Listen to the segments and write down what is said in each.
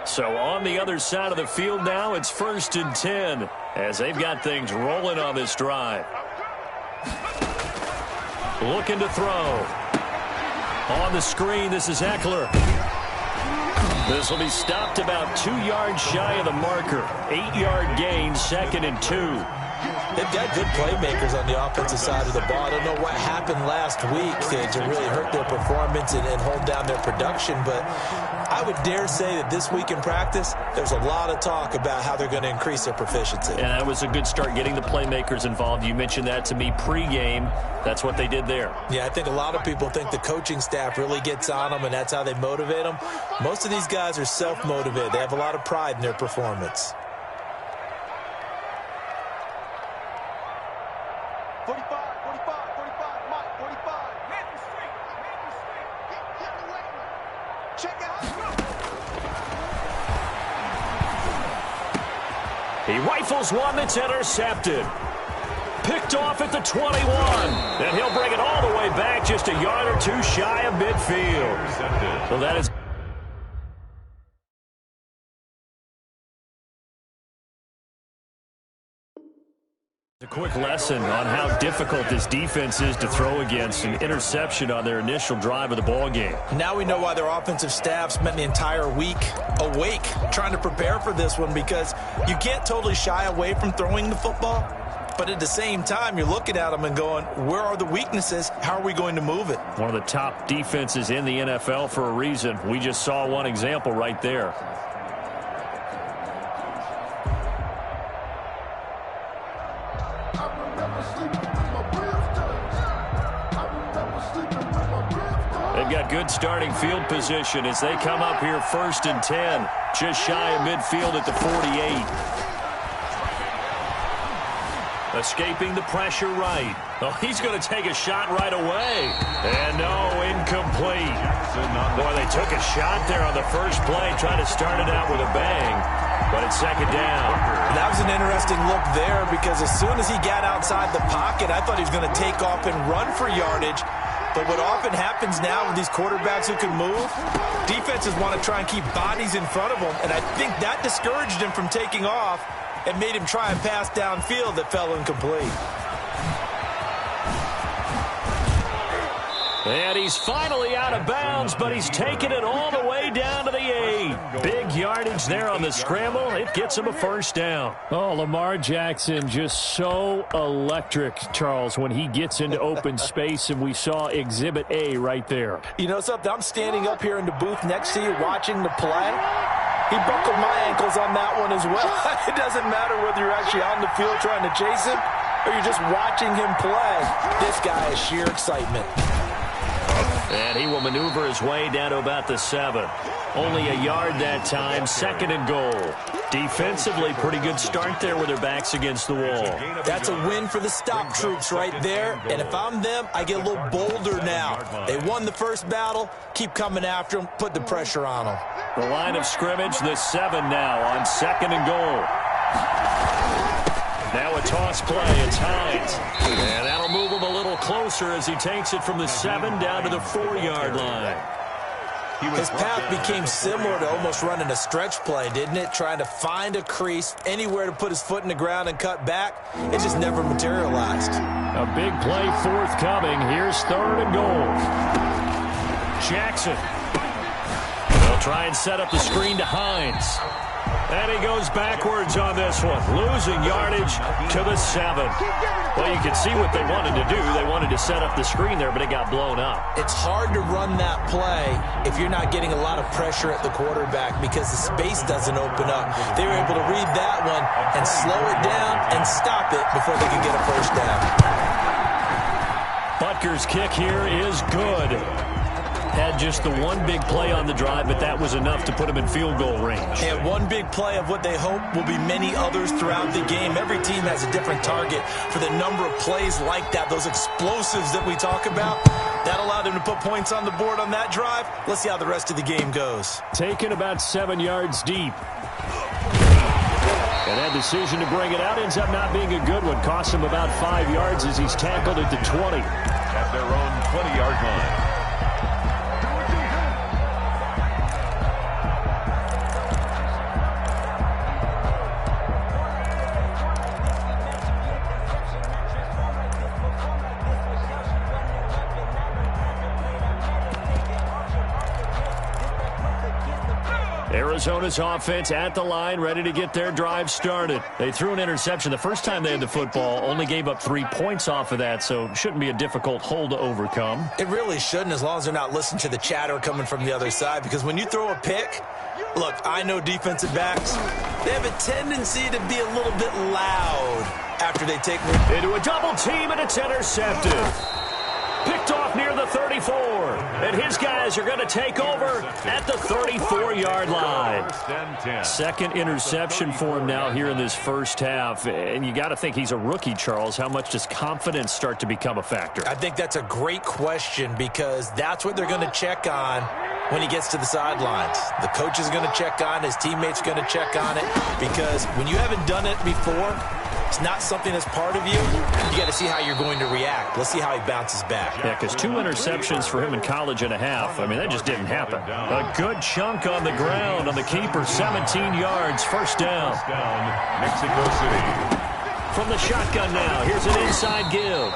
So on the other side of the field now, it's 1st and 10 as they've got things rolling on this drive. Looking to throw. On the screen, this is Eckler. This will be stopped about 2 yards shy of the marker. 8-yard gain, 2nd and 2. They've got good playmakers on the offensive side of the ball. I don't know what happened last week to really hurt their performance and hold down their production, but I would dare say that this week in practice, there's a lot of talk about how they're going to increase their proficiency. And that was a good start, getting the playmakers involved. You mentioned that to me pregame. That's what they did there. Yeah, I think a lot of people think the coaching staff really gets on them, and that's how they motivate them. Most of these guys are self-motivated. They have a lot of pride in their performance. 45, Mike, 45. Matthew Street. Hit the lane. Check out. He rifles one that's intercepted. Picked off at the 21. And he'll bring it all the way back just a yard or two shy of midfield. So that is... A quick lesson on how difficult this defense is to throw against. An interception on their initial drive of the ball game. Now we know why their offensive staff spent the entire week awake trying to prepare for this one, because you can't totally shy away from throwing the football, but at the same time you're looking at them and going, where are the weaknesses? How are we going to move it? One of the top defenses in the NFL for a reason. We just saw one example right there. They've got good starting field position as they come up here 1st and 10. Just shy of midfield at the 48. Escaping the pressure right. Oh, he's going to take a shot right away. And no, incomplete. Boy, they took a shot there on the first play, trying to start it out with a bang. But it's 2nd down. That was an interesting look there, because as soon as he got outside the pocket, I thought he was going to take off and run for yardage. But what often happens now with these quarterbacks who can move, defenses want to try and keep bodies in front of them, and I think that discouraged him from taking off and made him try and pass downfield that fell incomplete. And he's finally out of bounds, but he's taken it all the way down to the 8. Big yardage there on the scramble. It gets him a 1st down. Oh, Lamar Jackson just so electric, Charles, when he gets into open space, and we saw Exhibit A right there. You know something? I'm standing up here in the booth next to you watching the play. He buckled my ankles on that one as well. It doesn't matter whether you're actually on the field trying to chase him or you're just watching him play. This guy is sheer excitement. And he will maneuver his way down to about the 7. Only a yard that time, 2nd and goal. Defensively, pretty good start there with their backs against the wall. That's a win for the stop troops right there. And if I'm them, I get a little bolder now. They won the first battle. Keep coming after them. Put the pressure on them. The line of scrimmage, the 7 now on 2nd and goal. Now a toss play. It's Hines. And that'll move him a little closer as he takes it from the 7 down to the 4-yard line. His path became similar to almost running a stretch play, didn't it? Trying to find a crease, anywhere to put his foot in the ground and cut back. It just never materialized. A big play forthcoming. Here's 3rd and goal. Jackson. They'll try and set up the screen to Hines. And he goes backwards on this one, losing yardage to the 7. Well, you can see what they wanted to do. They wanted to set up the screen there, but it got blown up. It's hard to run that play if you're not getting a lot of pressure at the quarterback, because the space doesn't open up. They were able to read that one and slow it down and stop it before they could get a 1st down. Butker's kick here is good. Had just the one big play on the drive, but that was enough to put him in field goal range. And one big play of what they hope will be many others throughout the game. Every team has a different target for the number of plays like that, those explosives that we talk about. That allowed him to put points on the board on that drive. Let's see how the rest of the game goes. Taken about 7 yards deep. And that decision to bring it out ends up not being a good one. Costs him about 5 yards as he's tackled at the 20. At their own 20-yard line. 2 Arizona's offense at the line, ready to get their drive started. They threw an interception the first time they had the football, only gave up 3 points off of that, so shouldn't be a difficult hole to overcome. It really shouldn't, as long as they're not listening to the chatter coming from the other side, because when you throw a pick, look, I know defensive backs, they have a tendency to be a little bit loud after they take one. Into a double team, and it's intercepted. Picked off near the 34, and his guys are going to take over at the 34-yard line. Second interception for him now here in this first half, and you got to think he's a rookie, Charles. How much does confidence start to become a factor? I think that's a great question, because that's what they're going to check on when he gets to the sidelines. The coach is going to check on, his teammates are going to check on it, because when you haven't done it before, it's not something that's part of you. You got to see how you're going to react. Let's see how he bounces back. Yeah, because 2 interceptions for him in college and a half. I mean, that just didn't happen. A good chunk on the ground on the keeper, 17 yards, first down. Mexico City. From the shotgun now, here's an inside give.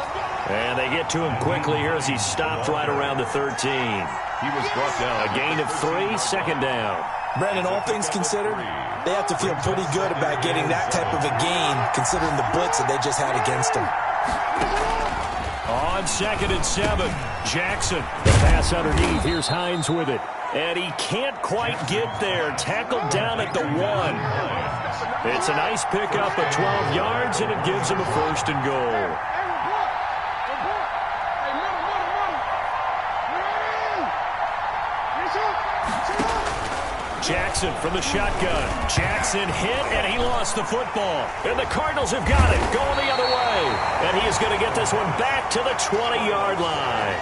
And they get to him quickly here as he's stopped right around the 13. He was brought down. A gain of 3, second down. Brandon, all things considered, they have to feel pretty good about getting that type of a gain, considering the blitz that they just had against them. On 2nd and 7, Jackson. The pass underneath. Here's Hines with it. And he can't quite get there. Tackled down at the 1. It's a nice pickup of 12 yards, and it gives him a first and goal. Jackson from the shotgun. Jackson hit, and he lost the football. And the Cardinals have got it, going the other way. And he is going to get this one back to the 20-yard line.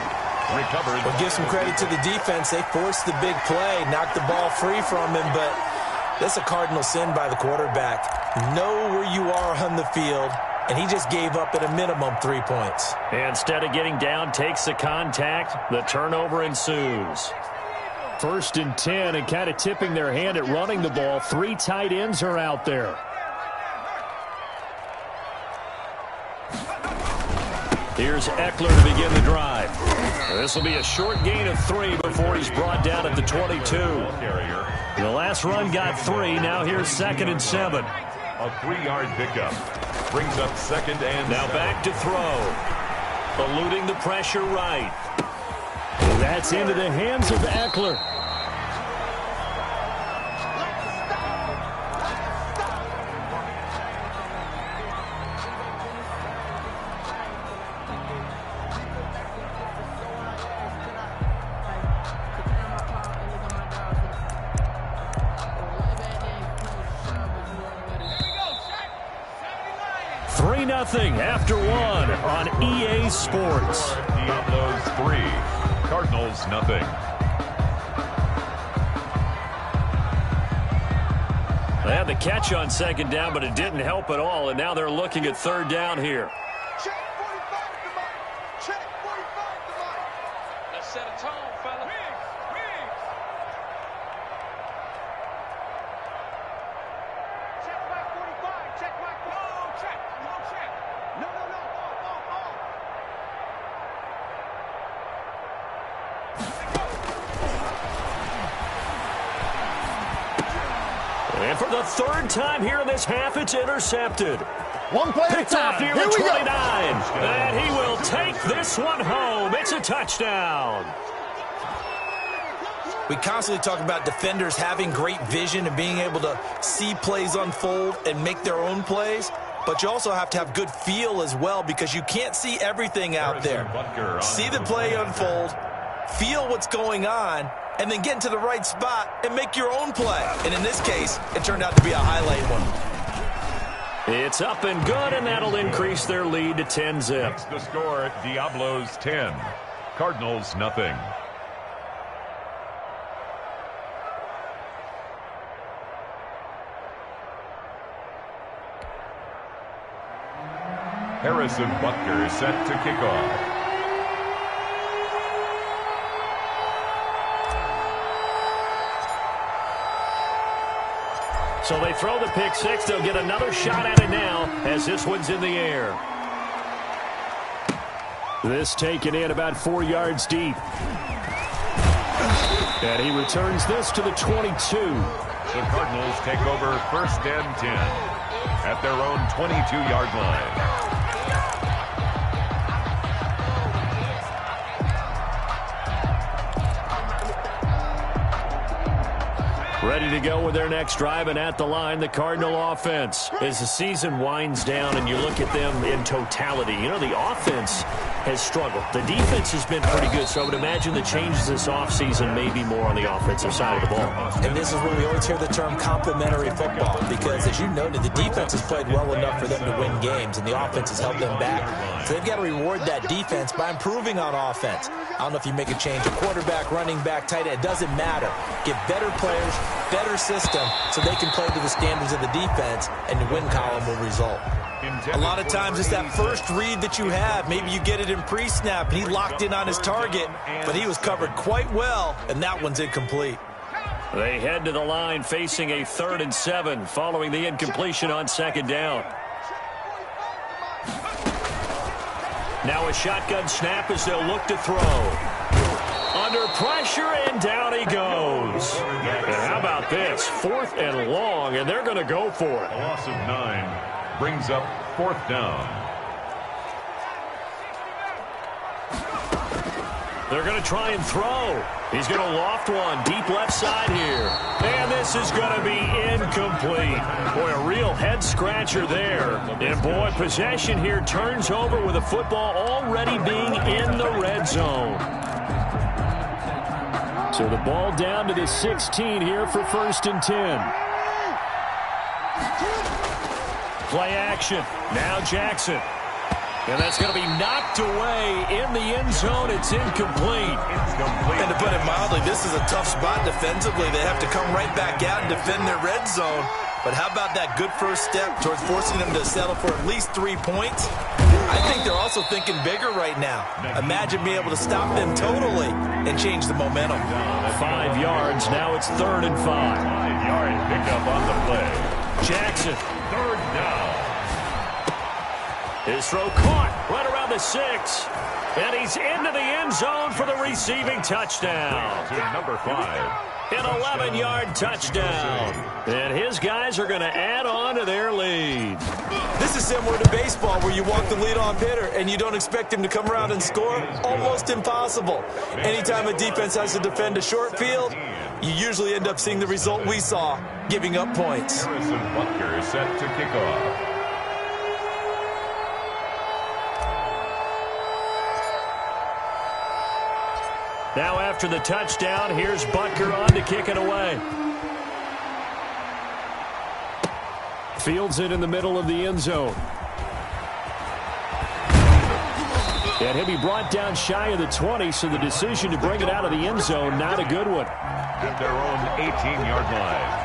Recovered. Well, give some credit to the defense. They forced the big play, knocked the ball free from him, but that's a cardinal sin by the quarterback. Know where you are on the field, and he just gave up at a minimum 3 points. Instead of getting down, takes the contact. The turnover ensues. 1st and 10, and kind of tipping their hand at running the ball. 3 tight ends are out there. Here's Eckler to begin the drive. This will be a short gain of 3 before he's brought down at the 22. The last run got 3. Now here's 2nd and 7. A 3-yard pickup. Brings up 2nd and now 7. back to throw. Eluding the pressure right. That's into the hands of Eckler. After 1 on EA Sports. Diablos 3, Cardinals nothing. They had the catch on 2nd down, but it didn't help at all, and now they're looking at 3rd down here. Check 45 to Mike. Check 45 to Mike. Let's set a tone, fella. Check Mike 45. Check Mike 45. No, check. No, check. No. And for the 3rd time here in this half, it's intercepted. One play at a Picked off time. near Here the we 29. go. And he will take this one home. It's a touchdown. We constantly talk about defenders having great vision and being able to see plays unfold and make their own plays. But you also have to have good feel as well, because you can't see everything out there. See the play unfold, feel what's going on, and then get into the right spot and make your own play. And in this case, it turned out to be a highlight one. It's up and good, and that'll increase their lead to 10-zip. That's the score. Diablos 10, Cardinals nothing. Harrison Butker set to kick off. So they throw the pick 6. They'll get another shot at it now as this one's in the air. This taken in about 4 yards deep. And he returns this to the 22. The Cardinals take over 1st and 10 at their own 22-yard line. Ready to go with their next drive, and at the line, the Cardinal offense. As the season winds down and you look at them in totality, you know, the offense has struggled. The defense has been pretty good, so I would imagine the changes this offseason may be more on the offensive side of the ball. And this is where we always hear the term complementary football, because as you noted, the defense has played well enough for them to win games, and the offense has held them back. So they've got to reward that defense by improving on offense. I don't know if you make a change, a quarterback, running back, tight end, it doesn't matter. Get better players, better system, so they can play to the standards of the defense, and the win column will result. A lot of times it's that first read that you have. Maybe you get it in pre-snap, and he locked in on his target, but he was covered quite well, and that one's incomplete. They head to the line facing a 3rd and 7 following the incompletion on 2nd down. Now a shotgun snap as they'll look to throw. Under pressure, and down he goes. And how about this? 4th and long, and they're going to go for it. A loss of 9 brings up 4th down. They're going to try and throw. He's going to loft one deep left side here. And this is going to be incomplete. Boy, a real head-scratcher there. And, boy, possession here turns over with the football already being in the red zone. So the ball down to the 16 here for 1st and 10. Play action. Now Jackson. And that's going to be knocked away in the end zone. It's incomplete. And to put it mildly, this is a tough spot defensively. They have to come right back out and defend their red zone. But how about that good first step towards forcing them to settle for at least 3 points? I think they're also thinking bigger right now. Imagine being able to stop them totally and change the momentum. 5 yards. Now it's 3rd and 5. 5-yard pickup on the play. Jackson. 3rd down. His throw caught right around the 6. And he's into the end zone for the receiving touchdown. To number 5. An 11-yard touchdown. And his guys are going to add on to their lead. This is similar to baseball where you walk the leadoff hitter and you don't expect him to come around and score. Almost impossible. Anytime a defense has to defend a short field, you usually end up seeing the result we saw, giving up points. Harrison Butker is set to kick off. Now after the touchdown, here's Butker on to kick it away. Fields it in the middle of the end zone. And he'll be brought down shy of the 20, so the decision to bring it out of the end zone, not a good one. At their own 18-yard line.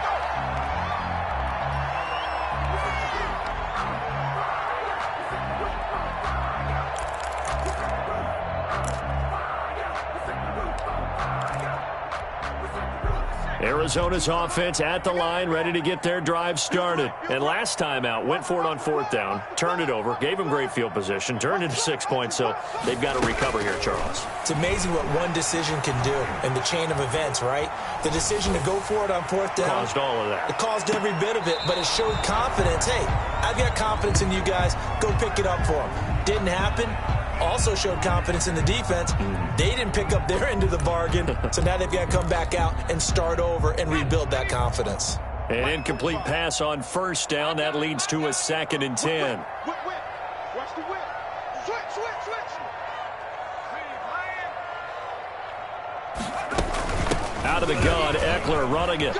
Arizona's offense at the line, ready to get their drive started. And last time out, went for it on 4th down, turned it over, gave them great field position, turned it to 6 points, so they've got to recover here, Charles. It's amazing what one decision can do in the chain of events, right? The decision to go for it on 4th down. Caused all of that. It caused every bit of it, but it showed confidence. Hey, I've got confidence in you guys. Go pick it up for them. Didn't happen. Also showed confidence in the defense. They didn't pick up their end of the bargain, so now they've got to come back out and start over and rebuild that confidence. An incomplete pass on 1st down. That leads to a 2nd and 10. Whip. Watch the whip. Switch. Out of the gun, Eckler running it.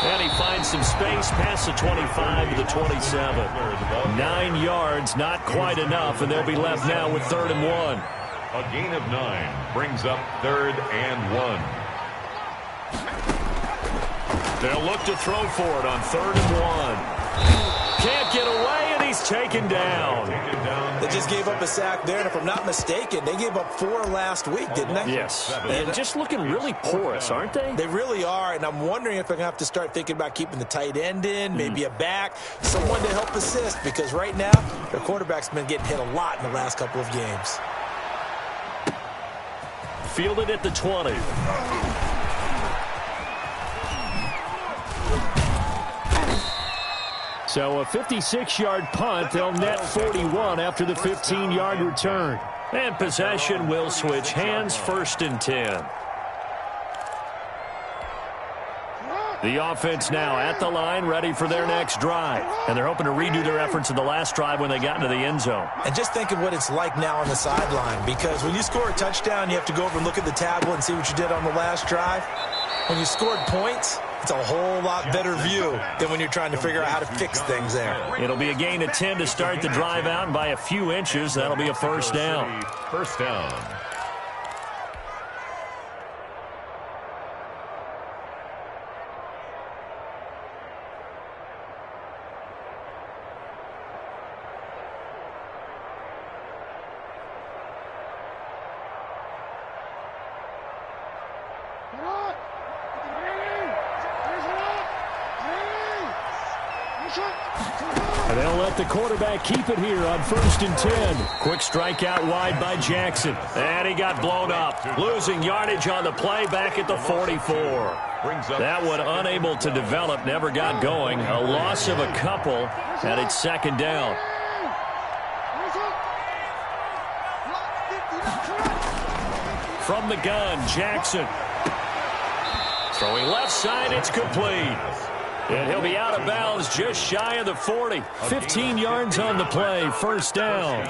And he finds some space past the 25 to the 27. 9 yards, not quite enough, and they'll be left now with 3rd and 1. A gain of 9 brings up 3rd and 1. They'll look to throw for it on 3rd and 1. Can't get away, and he's taken down. They just gave up a sack there, and if I'm not mistaken, they gave up 4 last week, didn't they? Yes, and just looking really porous, aren't they? They really are, and I'm wondering if they're going to have to start thinking about keeping the tight end in, maybe a back, someone to help assist, because right now, their quarterback's been getting hit a lot in the last couple of games. Fielded at the 20. So a 56-yard punt. They'll net 41 after the 15-yard return. And possession will switch hands, 1st and 10. The offense now at the line, ready for their next drive. And they're hoping to redo their efforts in the last drive when they got into the end zone. And just think of what it's like now on the sideline, because when you score a touchdown, you have to go over and look at the tablet and see what you did on the last drive. When you scored points, it's a whole lot better view than when you're trying to figure out how to fix things there. It'll be a gain of 10 to start the drive out, and by a few inches, that'll be a 1st down. 1st down. And they'll let the quarterback keep it here on 1st and 10. Quick strike out wide by Jackson. And he got blown up. Losing yardage on the play back at the 44. That one unable to develop, never got going. A loss of a couple, and it's 2nd down. From the gun, Jackson. Throwing left side, it's complete. And he'll be out of bounds just shy of the 40. 15 yards on the play, 1st down.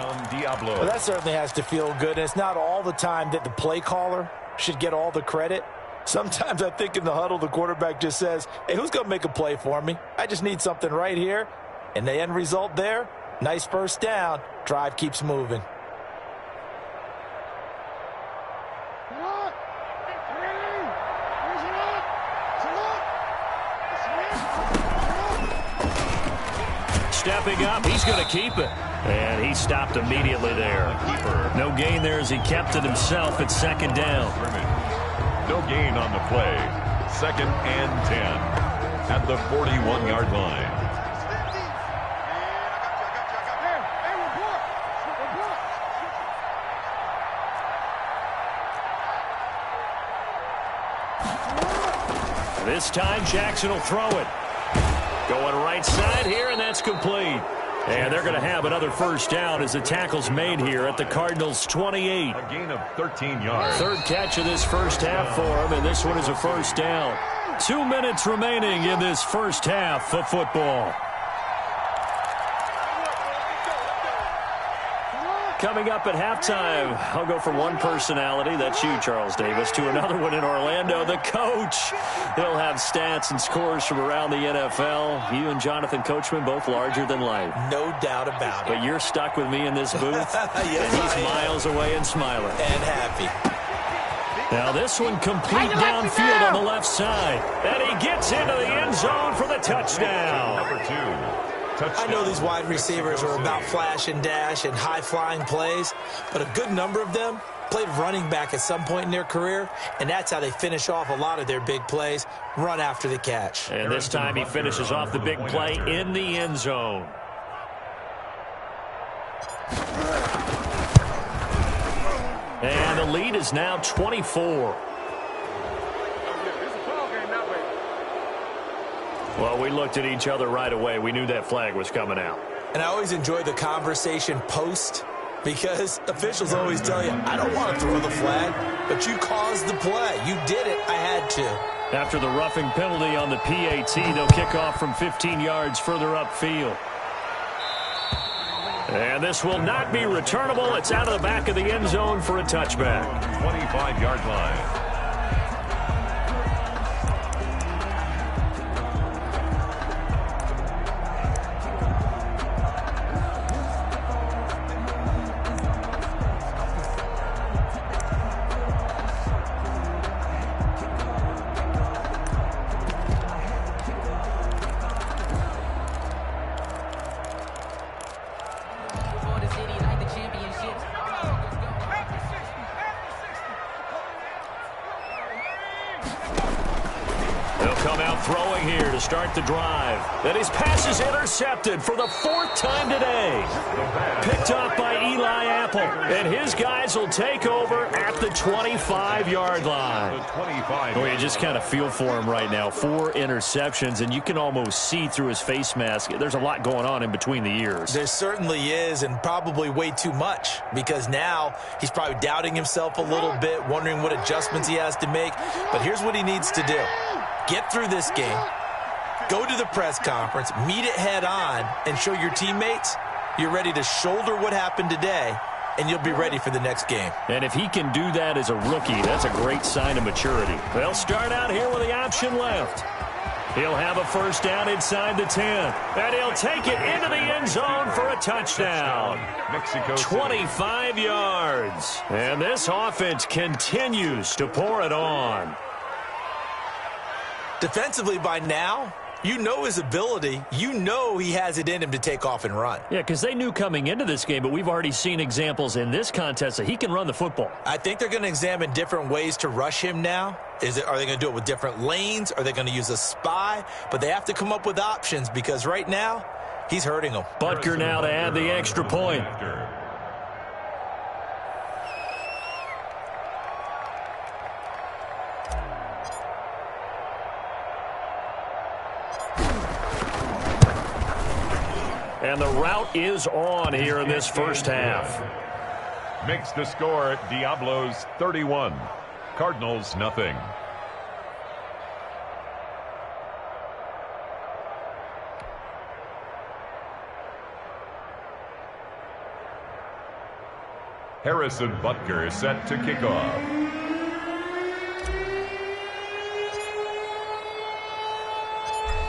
Well, that certainly has to feel good. And it's not all the time that the play caller should get all the credit. Sometimes I think in the huddle, the quarterback just says, hey, who's going to make a play for me? I just need something right here. And the end result there, nice 1st down. Drive keeps moving. Stepping up, he's going to keep it. And he stopped immediately there. No gain there as he kept it himself at 2nd down. No gain on the play. 2nd and 10 at the 41-yard line. This time, Jackson will throw it. Going right side here, and that's complete. And they're going to have another 1st down as the tackle's made here at the Cardinals' 28. A gain of 13 yards. 3rd catch of this 1st half for him, and this one is a 1st down. 2 minutes remaining in this 1st half of football. Coming up at halftime, I'll go from one personality, that's you, Charles Davis, to another one in Orlando, the coach. He'll have stats and scores from around the NFL. You and Jonathan Coachman, both larger than life. No doubt about it. But you're stuck with me in this booth, yes, and he's miles away and smiling. And happy. Now this one complete downfield on the left side. And he gets into the end zone for the touchdown. Number 2. I know these wide receivers are about flash and dash and high-flying plays, but a good number of them played running back at some point in their career, and that's how they finish off a lot of their big plays, run after the catch. And this time he finishes off the big play in the end zone. And the lead is now 24. Well, we looked at each other right away. We knew that flag was coming out. And I always enjoy the conversation post, because officials always tell you, I don't want to throw the flag, but you caused the play. You did it. I had to. After the roughing penalty on the PAT, they'll kick off from 15 yards further upfield. And this will not be returnable. It's out of the back of the end zone for a touchback. 25-yard line. here to start the drive. And his pass is intercepted for the 4th time today. Picked off by Eli Apple. And his guys will take over at the 25-yard line. Boy, you just kind of feel for him right now. 4 interceptions, and you can almost see through his face mask. There's a lot going on in between the ears. There certainly is, and probably way too much, because now he's probably doubting himself a little bit, wondering what adjustments he has to make. But here's what he needs to do. Get through this game, go to the press conference, meet it head on, and show your teammates you're ready to shoulder what happened today, and you'll be ready for the next game. And if he can do that as a rookie, that's a great sign of maturity. They'll start out here with the option left. He'll have a first down inside the 10. And he'll take it into the end zone for a touchdown. 25 yards. And this offense continues to pour it on. Defensively by now, you know his ability. You know he has it in him to take off and run. Yeah, because they knew coming into this game, but we've already seen examples in this contest that he can run the football. I think they're going to examine different ways to rush him now. Are they going to do it with different lanes? Are they going to use a spy? But they have to come up with options because right now, he's hurting them. Butker now to add the extra point. And the route is on here in this first half. Makes the score Diablos 31, Cardinals nothing. Harrison Butker set to kick off.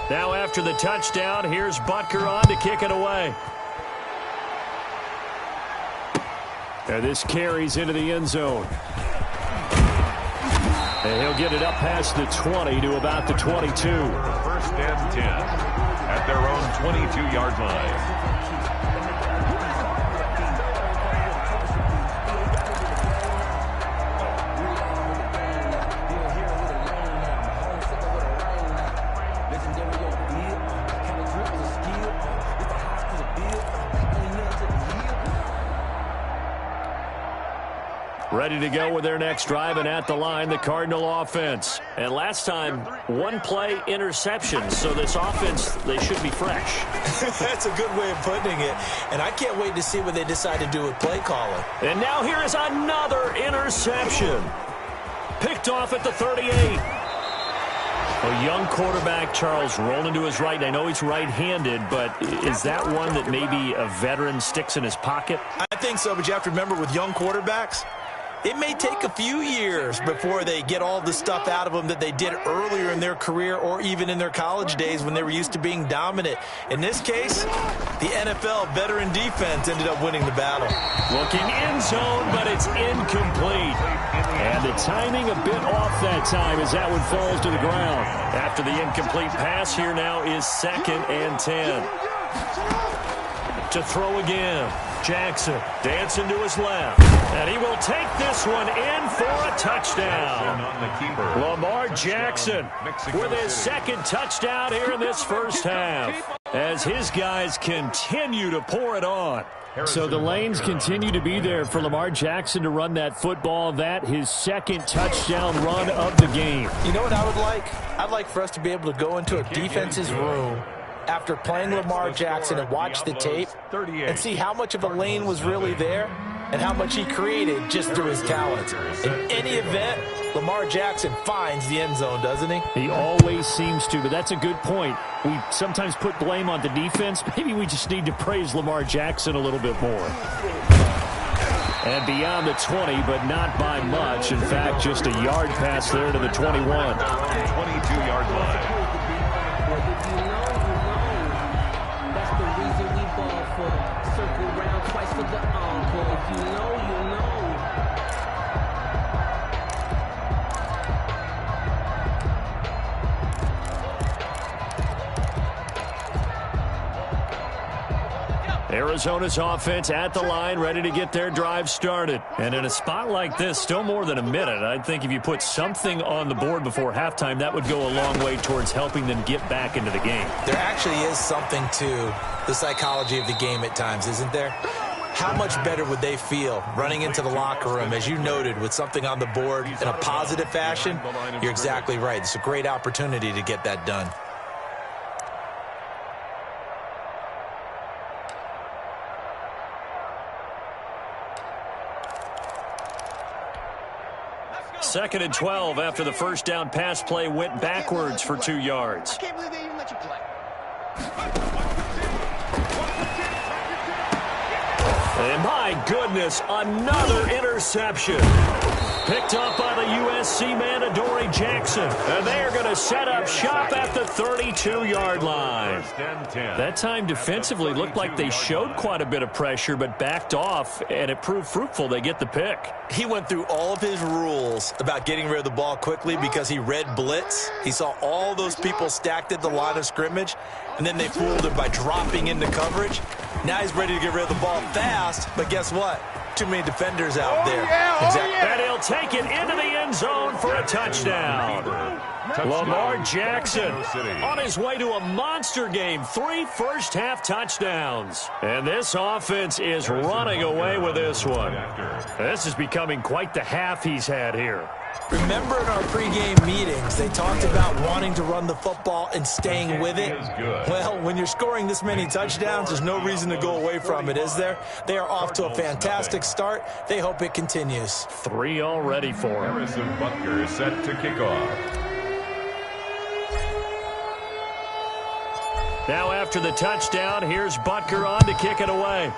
Now after the touchdown, here's Butker on to kick it away. And this carries into the end zone. And he'll get it up past the 20 to about the 22. First and 10 at their own 22-yard line. Ready to go with their next drive, and at the line, the Cardinal offense. And last time, 1-play interception, so this offense, they should be fresh. That's a good way of putting it, and I can't wait to see what they decide to do with play calling. And now here is another interception. Picked off at the 38. A young quarterback, Charles, rolling to his right. I know he's right-handed, but is that one that maybe a veteran sticks in his pocket? I think so, but you have to remember with young quarterbacks, it may take a few years before they get all the stuff out of them that they did earlier in their career or even in their college days when they were used to being dominant. In this case, the NFL veteran defense ended up winning the battle. Looking end zone, but it's incomplete. And the timing a bit off that time as that one falls to the ground. After the incomplete pass, here now is 2nd and 10. To throw again. Jackson dancing to his left. And he will take this one in for a touchdown. Lamar Jackson with his 2nd touchdown here in this first half. As his guys continue to pour it on. So the lanes continue to be there for Lamar Jackson to run that football. That his 2nd touchdown run of the game. You know what I would like? I'd like for us to be able to go into a defense's room after playing Lamar Jackson and watch the tape and see how much of a lane was really there and how much he created just through his talents. In any event, Lamar Jackson finds the end zone, doesn't he? He always seems to, but that's a good point. We sometimes put blame on the defense. Maybe we just need to praise Lamar Jackson a little bit more. And beyond the 20, but not by much. In fact, just a yard pass there to the 21. 22-yard line. Arizona's offense at the line, ready to get their drive started. And in a spot like this, still more than a minute, I think if you put something on the board before halftime, that would go a long way towards helping them get back into the game. There actually is something to the psychology of the game at times, isn't there? How much better would they feel running into the locker room, as you noted, with something on the board in a positive fashion? You're exactly right. It's a great opportunity to get that done. Second and 12 after the first down pass play went backwards for 2 yards. I can't believe they even let you play. And my goodness, another interception. Picked up by the USC man, Adoree Jackson. And they are going to set up shop at the 32-yard line. That time defensively looked like they showed quite a bit of pressure, but backed off, and it proved fruitful. They get the pick. He went through all of his rules about getting rid of the ball quickly because he read blitz. He saw all those people stacked at the line of scrimmage, and then they fooled him by dropping into coverage. Now he's ready to get rid of the ball fast, but guess what? Too many defenders out there. Exactly. And he'll take it into the end zone for a touchdown. Lamar Jackson on his way to a monster game. 3 first-half touchdowns. And this offense is running away with this one. This is becoming quite the half he's had here. Remember in our pregame meetings, they talked about wanting to run the football and staying with it? Well, when you're scoring this many touchdowns, there's no reason to go away from it, is there? They are off to a fantastic start. They hope it continues. 3 already for him. Harrison Butker is set to kick off. Now after the touchdown, here's Butker on to kick it away.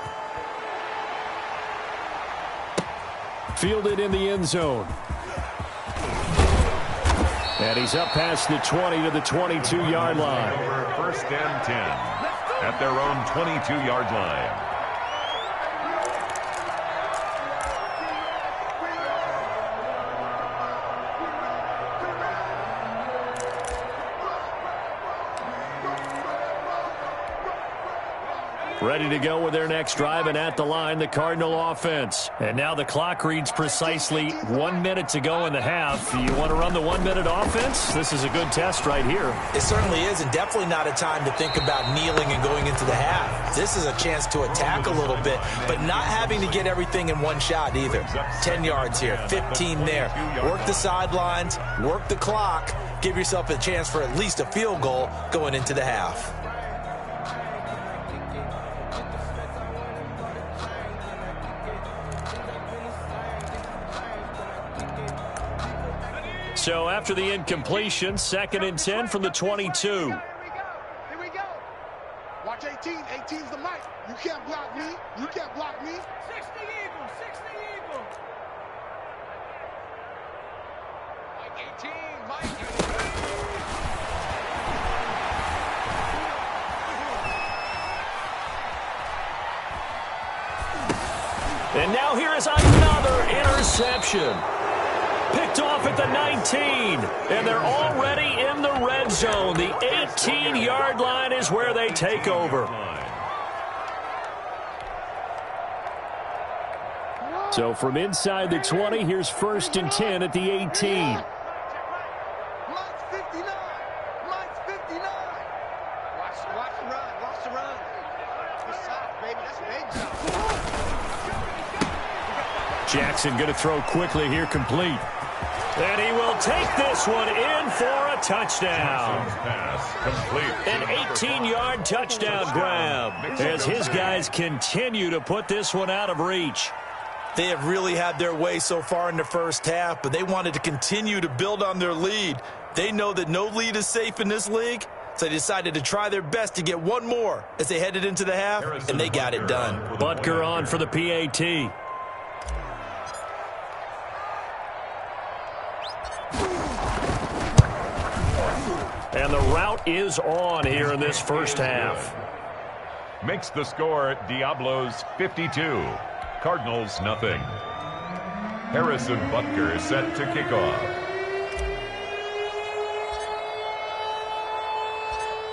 Fielded in the end zone. And he's up past the 20 to the 22-yard line. Over first and 10 at their own 22-yard line. Ready to go with their next drive, and at the line, the Cardinal offense. And now the clock reads precisely 1 minute to go in the half. You want to run the 1 minute offense? This is a good test right here. It certainly is, and definitely not a time to think about kneeling and going into the half. This is a chance to attack a little bit, but not having to get everything in one shot either. 10 yards here, 15 there. Work the sidelines, work the clock, give yourself a chance for at least a field goal going into the half. So after the incompletion, 2nd and 10 from the 22. Here we go. Watch 18. 18's the mic. You can't block me. You can't block me. 60 Eagles. 60 Eagles. Mike 18. Mike 18. And now here is another interception. Picked off at the 19, and they're already in the red zone. The 18-yard line is where they take over. So from inside the 20, here's 1st and 10 at the 18. Mike's 59. Mike's 59. Watch the run. Watch the run. Good side, baby. That's big. Jackson going to throw quickly here, complete. And he will take this one in for a touchdown. An 18-yard touchdown grab as his guys continue to put this one out of reach. They have really had their way so far in the first half, but they wanted to continue to build on their lead. They know that no lead is safe in this league, so they decided to try their best to get one more as they headed into the half, and they got it done. Butker on for the PAT. And the route is on here in this first half. Makes the score Diablos 52. Cardinals nothing. Harrison Butker is set to kick off.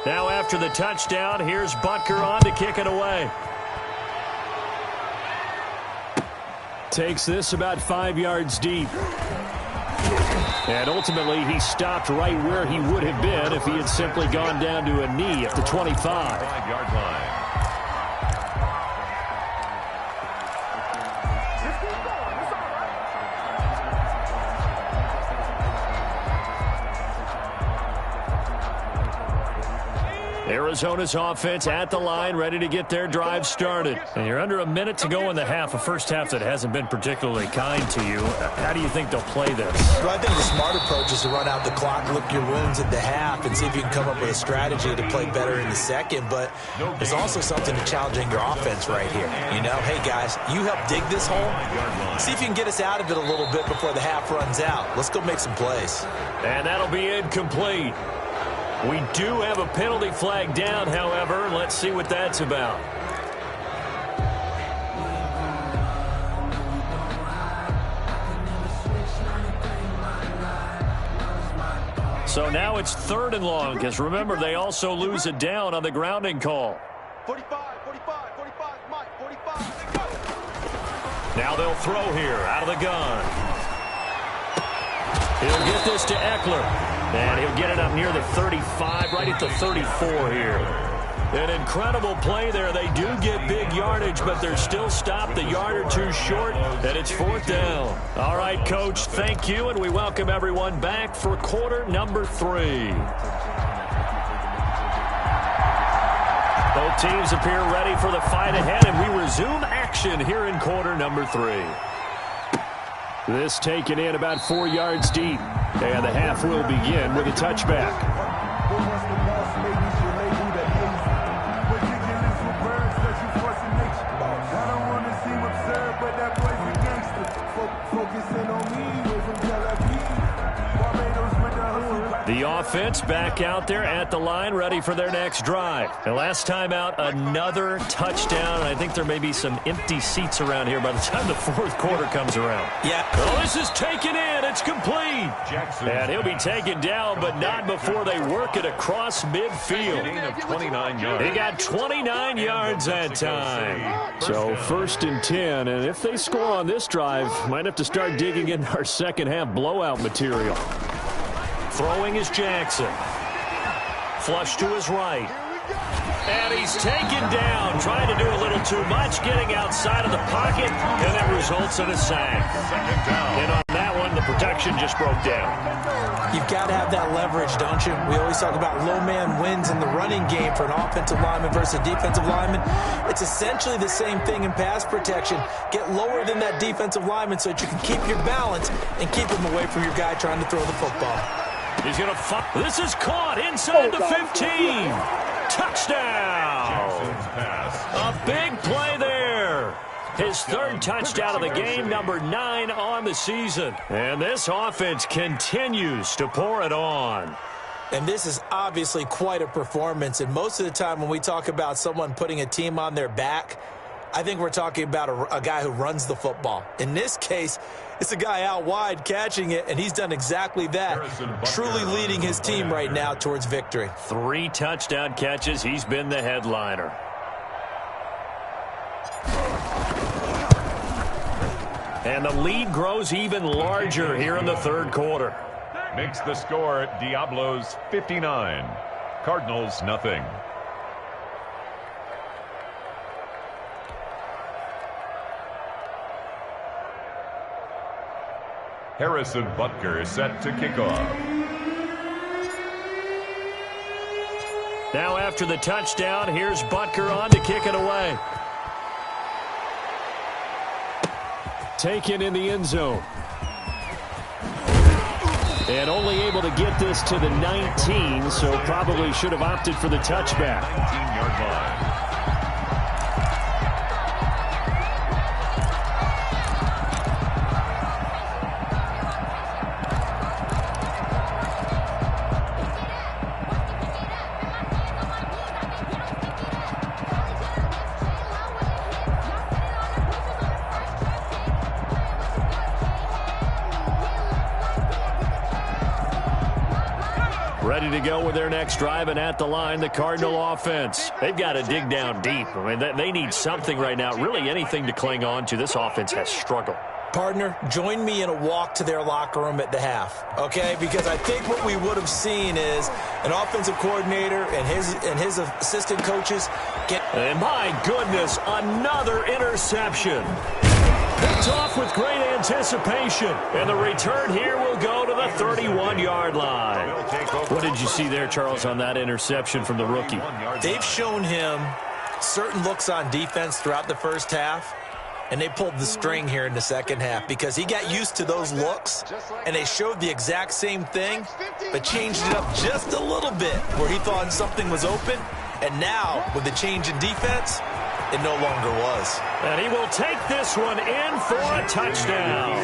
Now after the touchdown, here's Butker on to kick it away. Takes this about 5 yards deep. And ultimately, he stopped right where he would have been if he had simply gone down to a knee at the 25. 5-yard line. Arizona's offense at the line, ready to get their drive started. And you're under a minute to go in the half, a first half that hasn't been particularly kind to you. How do you think they'll play this? Well, I think the smart approach is to run out the clock, lick your wounds at the half, and see if you can come up with a strategy to play better in the second. But there's also something to challenging your offense right here. You know, hey, guys, you help dig this hole. See if you can get us out of it a little bit before the half runs out. Let's go make some plays. And that'll be incomplete. We do have a penalty flag down, however. Let's see what that's about. So now it's 3rd and long, because remember, they also lose it down on the grounding call. 45, Mike, 45. Now they'll throw here out of the gun. He'll get this to Eckler. And he'll get it up near the 35, right at the 34 here. An incredible play there. They do get big yardage, but they're still stopped a yard or two short, and it's 4th down. All right, Coach, thank you, and we welcome everyone back for quarter number 3. Both teams appear ready for the fight ahead, and we resume action here in quarter number 3. This taken in about 4 yards deep. And the half will begin with a touchback. The offense back out there at the line, ready for their next drive. And last time out, another touchdown. And I think there may be some empty seats around here by the time the 4th quarter comes around. Yeah. Well, this is taken in. It's complete. And he'll be taken down, but not before they work it across midfield. Of 29 yards. He got 29 yards that time. So 1st and 10. And if they score on this drive, might have to start digging in our second half blowout material. Throwing is Jackson. Flush to his right. And he's taken down, trying to do a little too much, getting outside of the pocket, and it results in a sack. 2nd down. And on that one, the protection just broke down. You've got to have that leverage, don't you? We always talk about low man wins in the running game for an offensive lineman versus a defensive lineman. It's essentially the same thing in pass protection. Get lower than that defensive lineman so that you can keep your balance and keep him away from your guy trying to throw the football. He's going to fight. This is caught inside the 15. Touchdown. A big play there. His 3rd touchdown of the game, number 9 on the season. And this offense continues to pour it on. And this is obviously quite a performance. And most of the time when we talk about someone putting a team on their back, I think we're talking about a guy who runs the football. In this case, it's a guy out wide catching it, and he's done exactly that, truly leading his team right now towards victory. 3 touchdown catches. He's been the headliner. And the lead grows even larger here in the 3rd quarter. Makes the score Diablos 59. Cardinals nothing. Harrison Butker set to kick off. Now after the touchdown, here's Butker on to kick it away. Taken in the end zone. And only able to get this to the 19, so probably should have opted for the touchback. 19-yard line. Ready to go with their next drive, and at the line, the Cardinal offense. They've got to dig down deep. I mean, they need something right now, really anything to cling on to. This offense has struggled. Partner, join me in a walk to their locker room at the half, okay? Because I think what we would have seen is an offensive coordinator and his assistant coaches get... And my goodness, another interception. Picked off with great anticipation. And the return here will go to the 31-yard line. What did you see there, Charles, on that interception from the rookie? They've shown him certain looks on defense throughout the first half, and they pulled the string here in the second half because he got used to those looks, and they showed the exact same thing, but changed it up just a little bit where he thought something was open, and now, with the change in defense, it no longer was. And he will take this one in for a touchdown.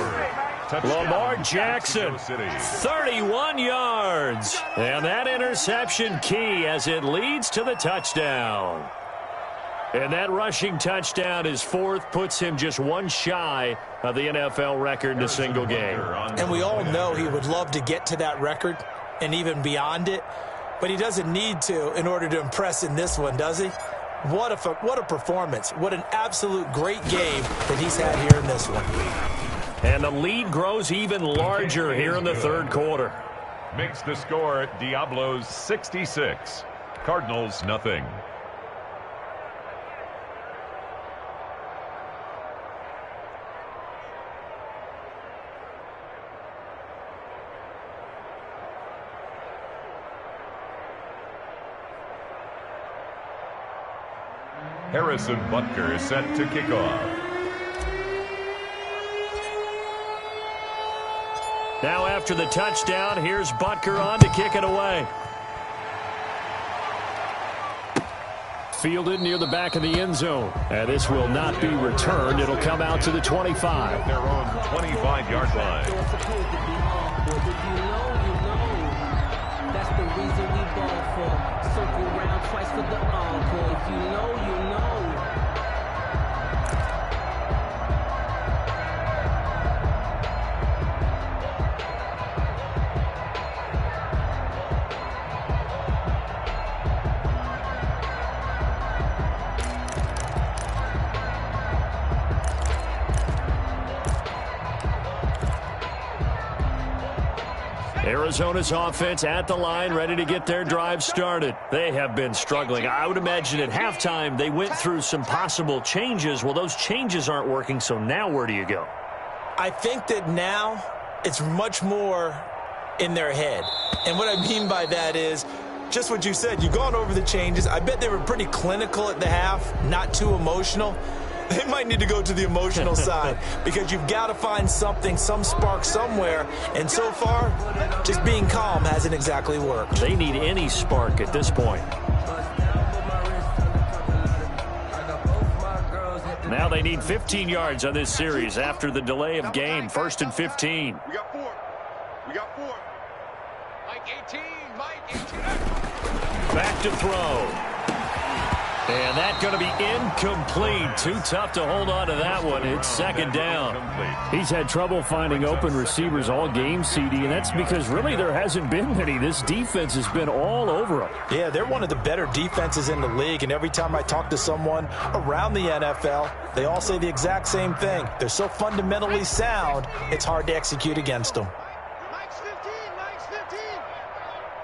Lamar Jackson, 31 yards. And that interception key as it leads to the touchdown. And that rushing touchdown is fourth, puts him just one shy of the NFL record in a single game. And we all know he would love to get to that record and even beyond it, but he doesn't need to in order to impress in this one, does he? What a performance. What an absolute great game that he's had here in this one. And the lead grows even larger here in the third quarter. Makes the score Diablos 66, Cardinals nothing. Harrison Butker is set to kick off. Now after the touchdown, here's Butker on to kick it away. Fielded near the back of the end zone. And this will not be returned. It'll come out to the 25. Their own 25-yard line. That's the reason we ball for. Circle round twice for the encore. If you know, you know. Arizona's offense at the line, ready to get their drive started. They have been struggling. I would imagine at halftime they went through some possible changes. Well, those changes aren't working, so now where do you go? I think that now it's much more in their head. And what I mean by that is just what you said. You've gone over the changes. I bet they were pretty clinical at the half, not too emotional. They might need to go to the emotional side because you've got to find something, some spark somewhere. And so far, just being calm hasn't exactly worked. They need any spark at this point. Now they need 15 yards on this series after the delay of game. 1st and 15. We got 4. We got 4. Mike 18. Mike 18. Back to throw. And that's going to be incomplete. Too tough to hold on to that one. It's second down. He's had trouble finding open receivers all game, CD, and that's because really there hasn't been many. This defense has been all over him. Yeah, they're one of the better defenses in the league, and every time I talk to someone around the NFL, they all say the exact same thing. They're so fundamentally sound, it's hard to execute against them. Mike's 15. Mike's 15.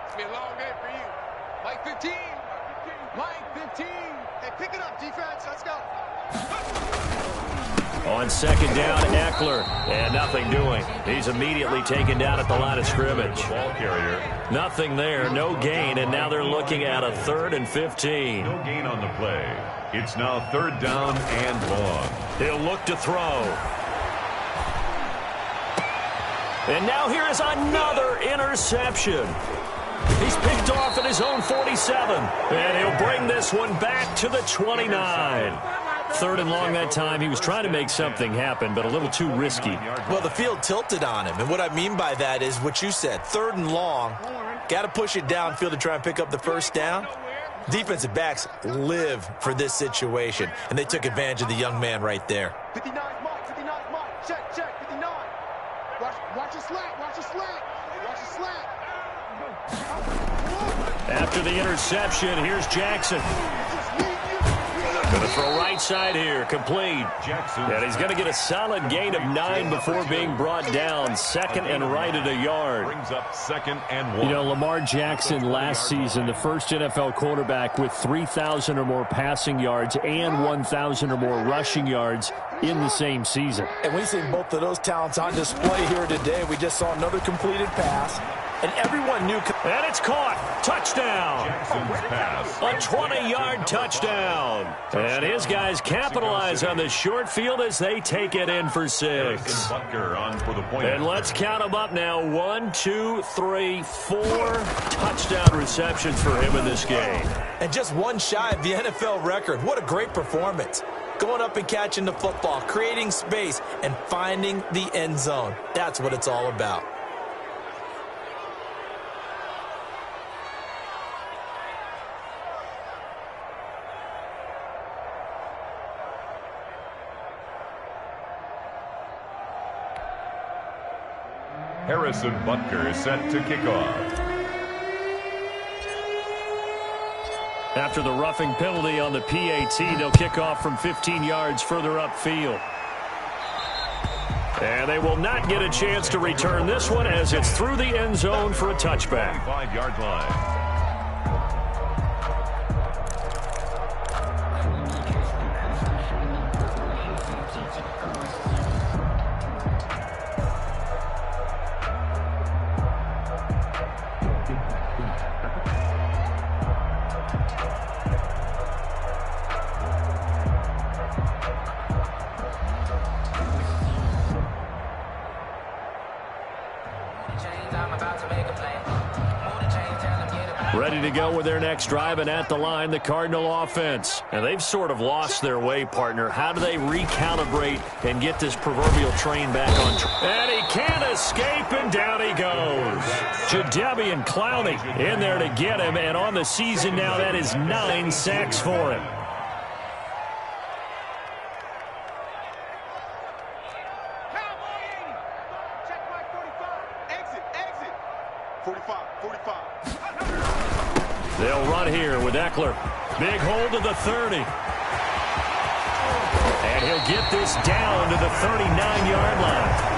It's been a long day for you. Mike 15. Mike 15. Hey, pick it up, defense. Let's go. On second down, Eckler. And nothing doing. He's immediately taken down at the line of scrimmage. Ball carrier. Nothing there, no gain, and now they're looking at a 3rd and 15. No gain on the play. It's now 3rd down and long. He'll look to throw. And now here is another interception. He's picked off at his own 47. And he'll bring this one back to the 29. 3rd and long that time. He was trying to make something happen, but a little too risky. Well, the field tilted on him, and what I mean by that is what you said. 3rd and long, got to push it downfield to try and pick up the first down. Defensive backs live for this situation, and they took advantage of the young man right there. 59 Mike. 59 Mike. Check, 59. Watch your slant. Watch your slant. Watch your slant. After the interception, here's Jackson. Going to throw right side here, complete. Jackson. And he's going to get a solid gain of 9 before being brought down. Second and right at a yard. Brings up 2nd and 1. You know, Lamar Jackson last season, the first NFL quarterback with 3,000 or more passing yards and 1,000 or more rushing yards in the same season. And we see both of those talents on display here today. We just saw another completed pass, and everyone knew. And it's caught. Touchdown. Jackson's pass. A 20-yard touchdown. And his guys capitalize on the short field as they take it in for 6. Butker on for the point. And let's count them up now. 1, 2, 3, 4 touchdown receptions for him in this game. And just one shy of the NFL record. What a great performance. Going up and catching the football, creating space, and finding the end zone. That's what it's all about. Harrison Butker is set to kick off. After the roughing penalty on the PAT, they'll kick off from 15 yards further upfield. And they will not get a chance to return this one as it's through the end zone for a touchback. 5-yard line. Ready to go with their next drive, and at the line, the Cardinal offense. And they've sort of lost their way, partner. How do they recalibrate and get this proverbial train back on track? And he can't escape, and down he goes. Jadeveon Clowney in there to get him, and on the season now, that is 9 sacks for him. They'll run here with Eckler. Big hold to the 30. And he'll get this down to the 39-yard line.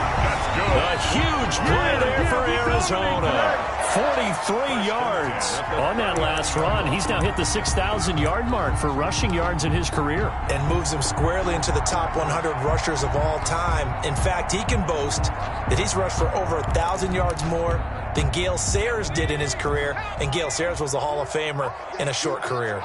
A huge play there for Arizona. 43 yards on that last run. He's now hit the 6,000-yard mark for rushing yards in his career. And moves him squarely into the top 100 rushers of all time. In fact, he can boast that he's rushed for over 1,000 yards more than Gale Sayers did in his career. And Gale Sayers was a Hall of Famer in a short career.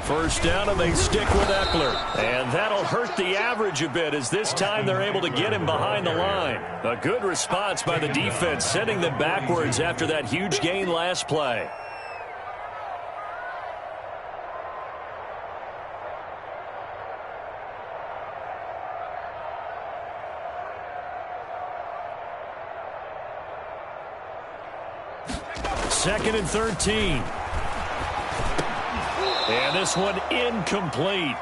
First down, and they stick with Eckler. And that'll hurt the average a bit as this time they're able to get him behind the line. A good response by the defense, sending them backwards after that huge gain last play. Second and 13. And this one incomplete.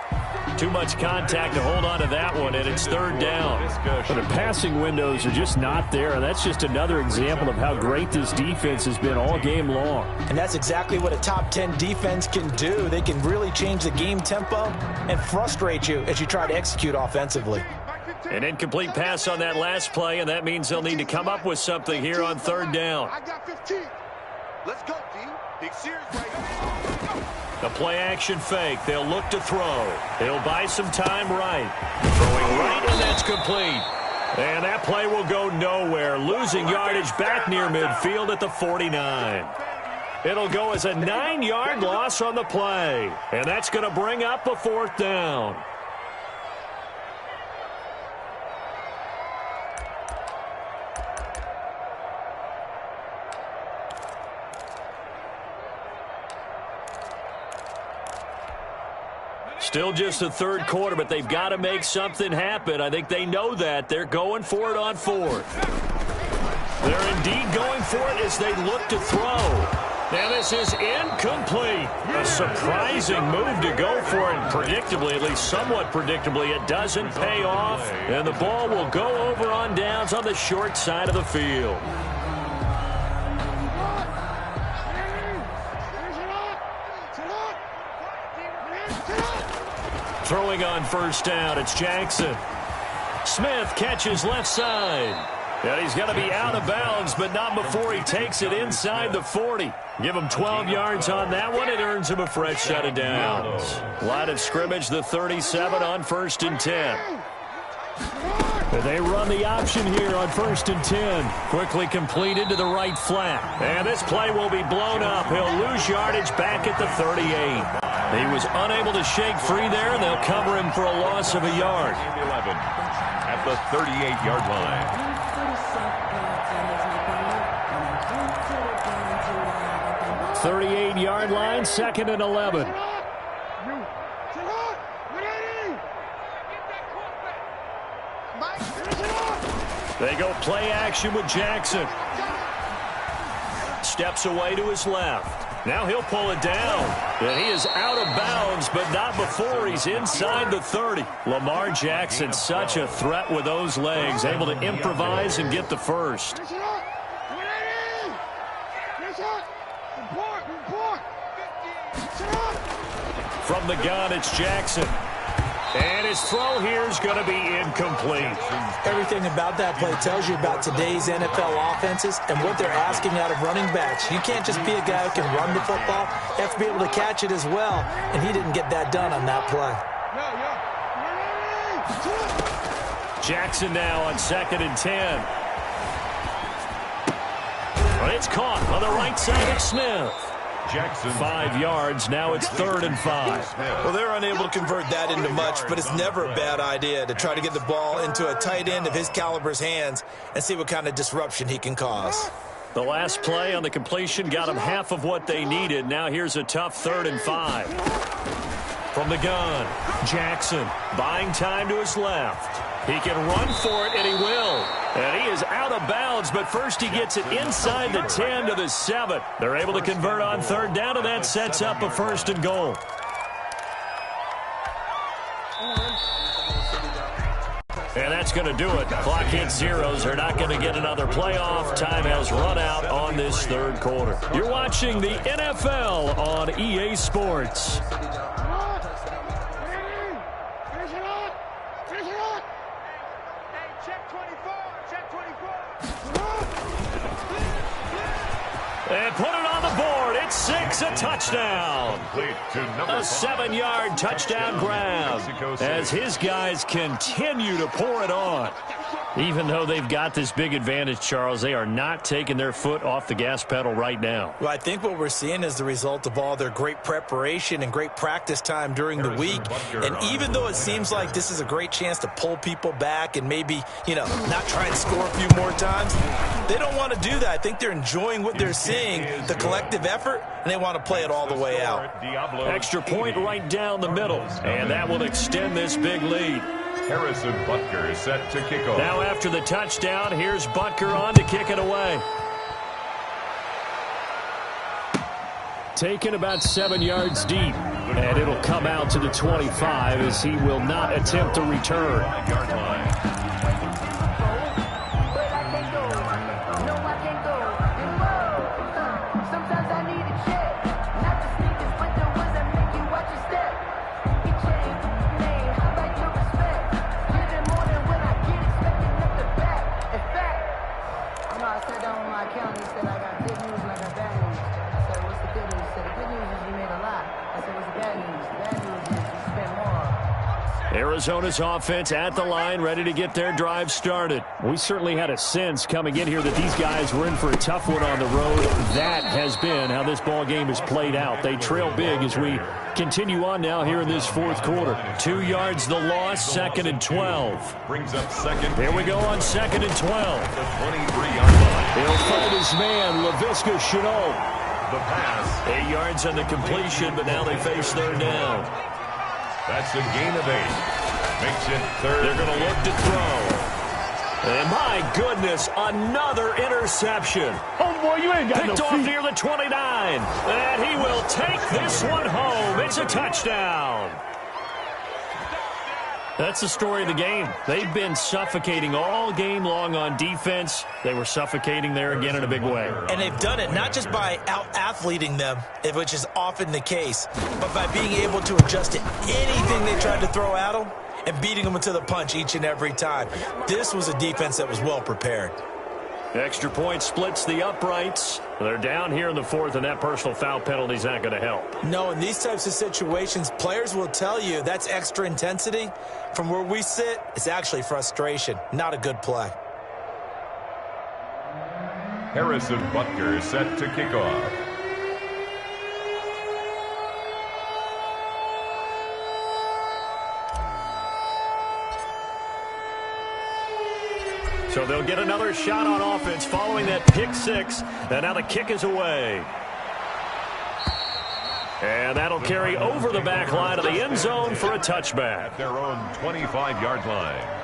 Too much contact to hold on to that one, and it's third down. But the passing windows are just not there, and that's just another example of how great this defense has been all game long. And that's exactly what a top 10 defense can do. They can really change the game tempo and frustrate you as you try to execute offensively. An incomplete pass on that last play, and that means they'll need to come up with something here on third down. I got 15. Let's go, D. Big series right here. A play-action fake. They'll look to throw. He'll buy some time right. Throwing right, and that's complete. And that play will go nowhere. Losing yardage back near midfield at the 49. It'll go as a 9-yard loss on the play. And that's going to bring up a fourth down. Still just the third quarter, but they've got to make something happen. I think they know that. They're going for it on fourth. They're indeed going for it as they look to throw. Now this is incomplete. A surprising move to go for it. Predictably, at least somewhat predictably, it doesn't pay off. And the ball will go over on downs on the short side of the field. Throwing on first down, it's Jackson. Smith catches left side. And he's going to be out of bounds, but not before he takes it inside the 40. Give him 12 yards on that one. It earns him a fresh set of downs. Line of scrimmage, the 37 on 1st and 10. They run the option here on 1st and 10. Quickly completed to the right flat. And this play will be blown up. He'll lose yardage back at the 38. He was unable to shake free there, and they'll cover him for a loss of a yard. 11 at the 38-yard line. 38-yard line, 2nd and 11. They go play action with Jackson. Steps away to his left. Now he'll pull it down. And he is out of bounds, but not before he's inside the 30. Lamar Jackson, such a threat with those legs, able to improvise and get the first. From the gun, it's Jackson. And his throw here is going to be incomplete. Everything about that play tells you about today's NFL offenses and what they're asking out of running backs. You can't just be a guy who can run the football. You have to be able to catch it as well, and he didn't get that done on that play. Jackson now on 2nd and 10. But it's caught on the right side of Smith. Jackson. 5 yards. Now it's 3rd and 5. Well, they're unable to convert that into much, but it's never a bad idea to try to get the ball into a tight end of his caliber's hands and see what kind of disruption he can cause. The last play on the completion got them half of what they needed. Now here's a tough 3rd and 5. From the gun, Jackson buying time to his left. He can run for it, and he will. And he is out of bounds, but first he gets it inside the 10 to the 7. They're able to convert on 3rd down, and that sets up a 1st and goal. And that's going to do it. Clock hits zeros. They're not going to get another playoff. Time has run out on this 3rd quarter. You're watching the NFL on EA Sports. And put it on the board. It's 6, a touchdown. A 7-yard touchdown grab as his guys continue to pour it on. Even though they've got this big advantage, Charles, they are not taking their foot off the gas pedal right now. Well, I think what we're seeing is the result of all their great preparation and great practice time during the week. And even though it seems like this is a great chance to pull people back and maybe, not try and score a few more times, they don't want to do that. I think they're enjoying what they're seeing, the collective effort, and they want to play it all the way out. Extra point right down the middle, and that will extend this big lead. Harrison Butker is set to kick off. Now after the touchdown, here's Butker on to kick it away. Taken about 7 yards deep, and it'll come out to the 25 as he will not attempt to return. Arizona's offense at the line, ready to get their drive started. We certainly had a sense coming in here that these guys were in for a tough one on the road. That has been how this ball game has played out. They trail big as we continue on now here in this 4th quarter. 2 yards the loss, 2nd and 12. Brings up 2nd. Here we go on 2nd and 12. The 23-yard line. He'll find his man, Laviska Shenault. The pass. 8 yards on the completion, but now they face 3rd down. That's a gain of 8. Makes it 3rd. They're going to look to throw. And my goodness, another interception. Oh, boy, you ain't got Picked no off feet. near the 29. And he will take this one home. It's a touchdown. That's the story of the game. They've been suffocating all game long on defense. They were suffocating there again in a big way. And they've done it not just by out-athleting them, which is often the case, but by being able to adjust to anything they tried to throw at them and beating them to the punch each and every time. This was a defense that was well prepared. Extra point splits the uprights. They're down here in the fourth, and that personal foul penalty is not going to help. No, in these types of situations, players will tell you that's extra intensity. From where we sit, it's actually frustration, not a good play. Harrison Butker set to kick off. So they'll get another shot on offense following that pick six. And now the kick is away. And that'll carry over the back line of the end zone for a touchback. At their own 25-yard line.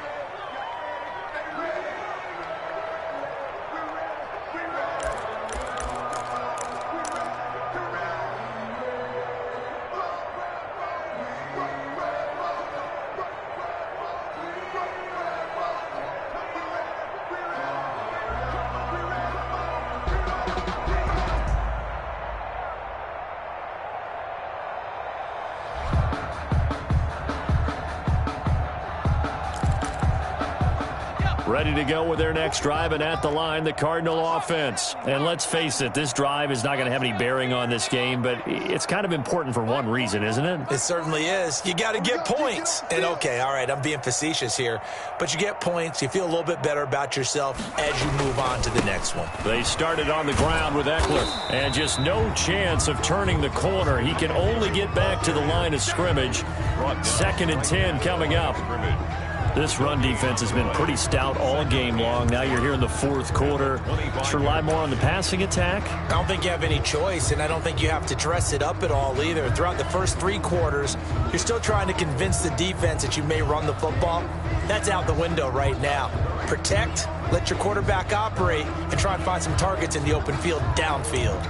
Ready to go with their next drive, and at the line, the Cardinal offense. And let's face it, this drive is not going to have any bearing on this game, but it's kind of important for one reason, isn't it? It certainly is. You got to get points. And, okay, all right, I'm being facetious here, but you get points. You feel a little bit better about yourself as you move on to the next one. They started on the ground with Eckler, and just no chance of turning the corner. He can only get back to the line of scrimmage. 2nd and 10 coming up. This run defense has been pretty stout all game long. Now you're here in the fourth quarter. Should rely more on the passing attack? I don't think you have any choice, and I don't think you have to dress it up at all either. Throughout the first 3 quarters, you're still trying to convince the defense that you may run the football. That's out the window right now. Protect, let your quarterback operate, and try and find some targets in the open field downfield.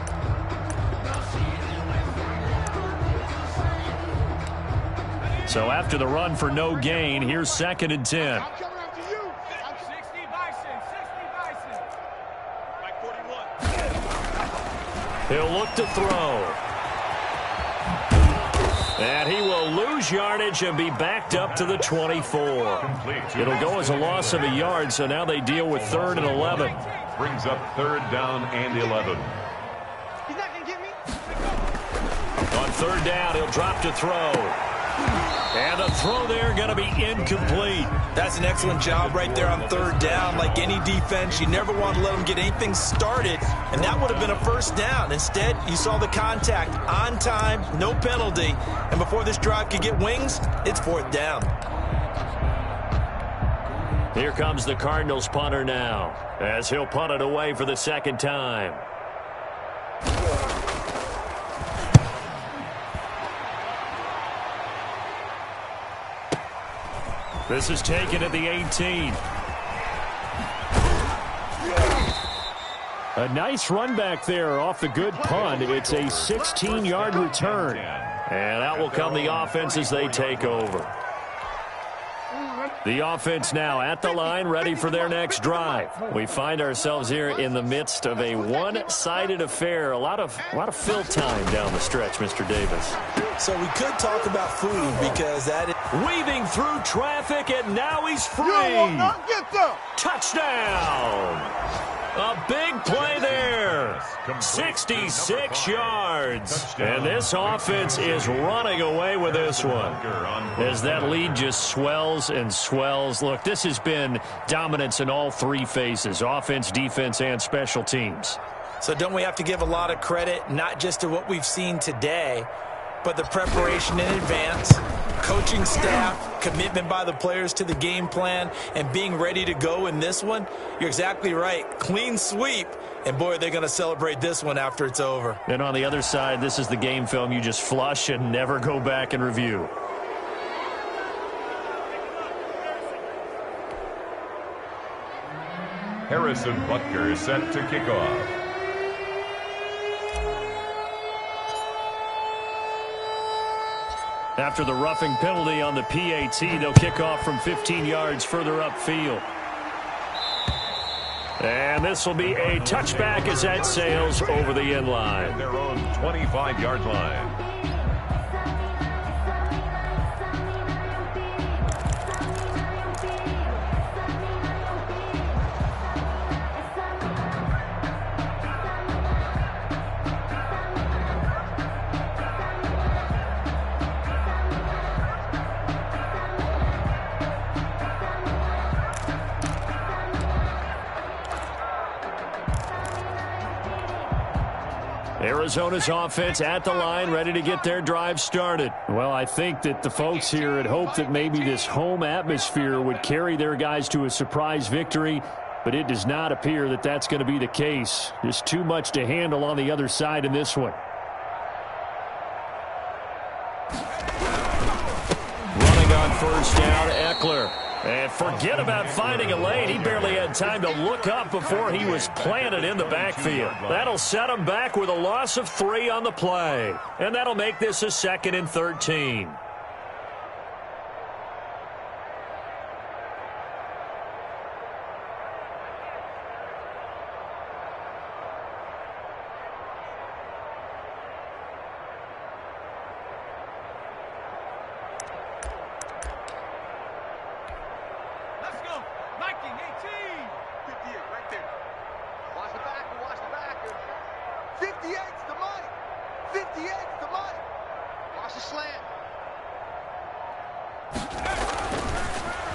So after the run for no gain, here's 2nd and 10. I'm coming after you. I'm 60 Bison. Like 41. He'll look to throw. And he will lose yardage and be backed up to the 24. It'll go as a loss of a yard, so now they deal with 3rd and 11. Brings up 3rd down and 11. He's not going to get me. On 3rd down, he'll drop to throw. And the throw there going to be incomplete. That's an excellent job right there on 3rd down. Like any defense, you never want to let them get anything started, and that would have been a 1st down. Instead, you saw the contact on time, no penalty, and before this drive could get wings, it's 4th down. Here comes the Cardinals punter now, as he'll punt it away for the 2nd time. This is taken at the 18. A nice run back there off the good punt. It's a 16-yard return. And out will come the offense as they take over. The offense now at the line, ready for their next drive. We find ourselves here in the midst of a one-sided affair. A lot of fill time down the stretch, Mr. Davis. So we could talk about food because that is... Weaving through traffic, and now he's free. Get them. Touchdown! A big play there. 66 yards. And this offense is running away with this one as that lead just swells and swells. Look, this has been dominance in all 3 phases, offense, defense, and special teams. So don't we have to give a lot of credit, not just to what we've seen today, but the preparation in advance, coaching staff, commitment by the players to the game plan, and being ready to go in this one? You're exactly right. Clean sweep. And, boy, they're going to celebrate this one after it's over. And on the other side, this is the game film you just flush and never go back and review. Harrison Butker is set to kick off. After the roughing penalty on the PAT, they'll kick off from 15 yards further upfield. And this will be a touchback as that sails over the end line. Their own 25-yard line. Arizona's offense at the line, ready to get their drive started. Well, I think that the folks here had hoped that maybe this home atmosphere would carry their guys to a surprise victory, but it does not appear that that's going to be the case. There's too much to handle on the other side in this one. Running on first down, Eckler. And forget about finding a lane. He barely had time to look up before he was planted in the backfield. That'll set him back with a loss of 3 on the play. And that'll make this a 2nd and 13.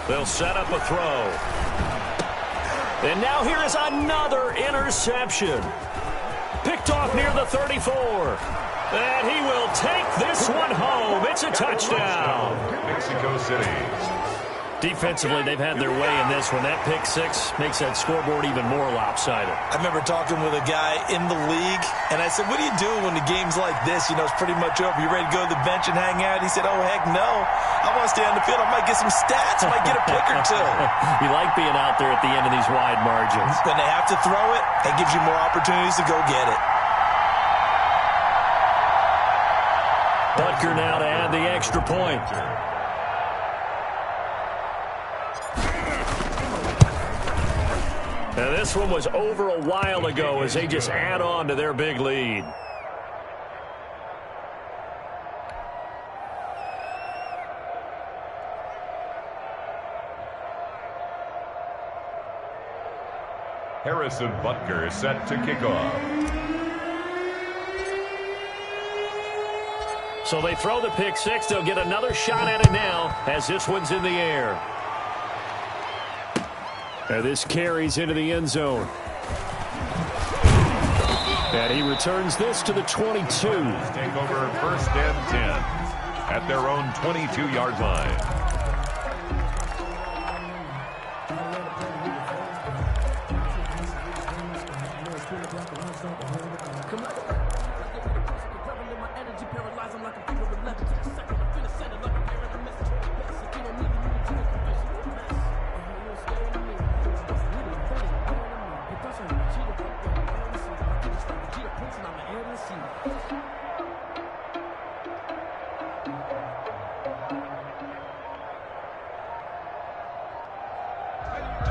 They'll set up a throw. And now here is another interception. Picked off near the 34. And he will take this one home. It's a touchdown. Mexico City. Defensively, they've had their way in this one. That pick 6 makes that scoreboard even more lopsided. I remember talking with a guy in the league, and I said, what do you do when the game's like this? You know, it's pretty much over. You ready to go to the bench and hang out? He said, oh, heck no. I want to stay on the field. I might get some stats. I might get a pick or two. You like being out there at the end of these wide margins. When they have to throw it, that gives you more opportunities to go get it. Butker now to add the extra point. Now this one was over a while ago as they just add on to their big lead. Harrison Butker set to kick off. So they throw the pick 6. They'll get another shot at it now as this one's in the air. Now this carries into the end zone. And he returns this to the 22. Take over 1st and 10 at their own 22-yard line.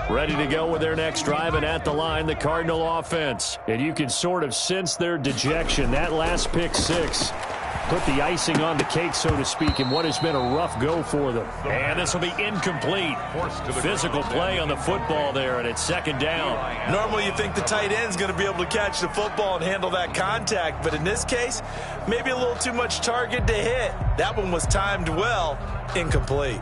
Ready to go with their next drive, and at the line, the Cardinal offense. And you can sort of sense their dejection. That last pick 6 put the icing on the cake, so to speak, in what has been a rough go for them. And this will be incomplete. Physical play on the football there, and it's 2nd down. Normally you think the tight end's going to be able to catch the football and handle that contact, but in this case, maybe a little too much target to hit. That one was timed well, incomplete.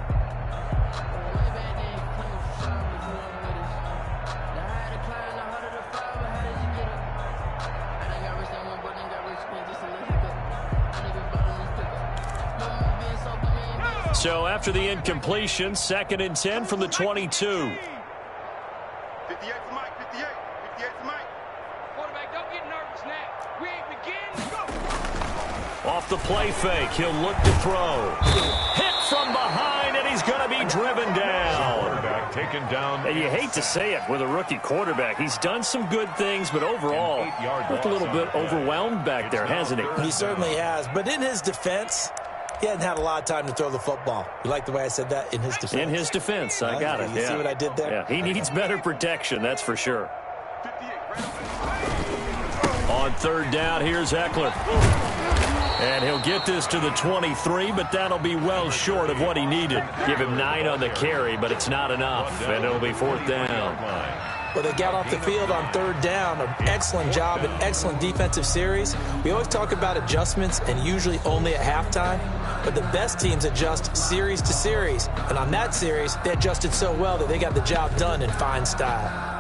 So after the incompletion, 2nd and 10 from the 22. 58 to Mike, 58 to Mike. Quarterback, don't get nervous now. We ain't begin. Go. Off the play fake, he'll look to throw. Hit from behind, and he's going to be driven down. Quarterback taken down. And you hate to say it with a rookie quarterback. He's done some good things, but overall, looked a little bit overwhelmed back there, hasn't he? He certainly has. But in his defense, He hadn't had a lot of time to throw the football. You like the way I said that? In his defense. In his defense, I got it. You see what I did there? Yeah, he needs better protection, that's for sure. On third down, here's Eckler. And he'll get this to the 23, but that'll be well short of what he needed. Give him 9 on the carry, but it's not enough, and it'll be fourth down. Well, they got off the field on third down. An excellent job, an excellent defensive series. We always talk about adjustments, and usually only at halftime. But the best teams adjust series to series. And on that series, they adjusted so well that they got the job done in fine style.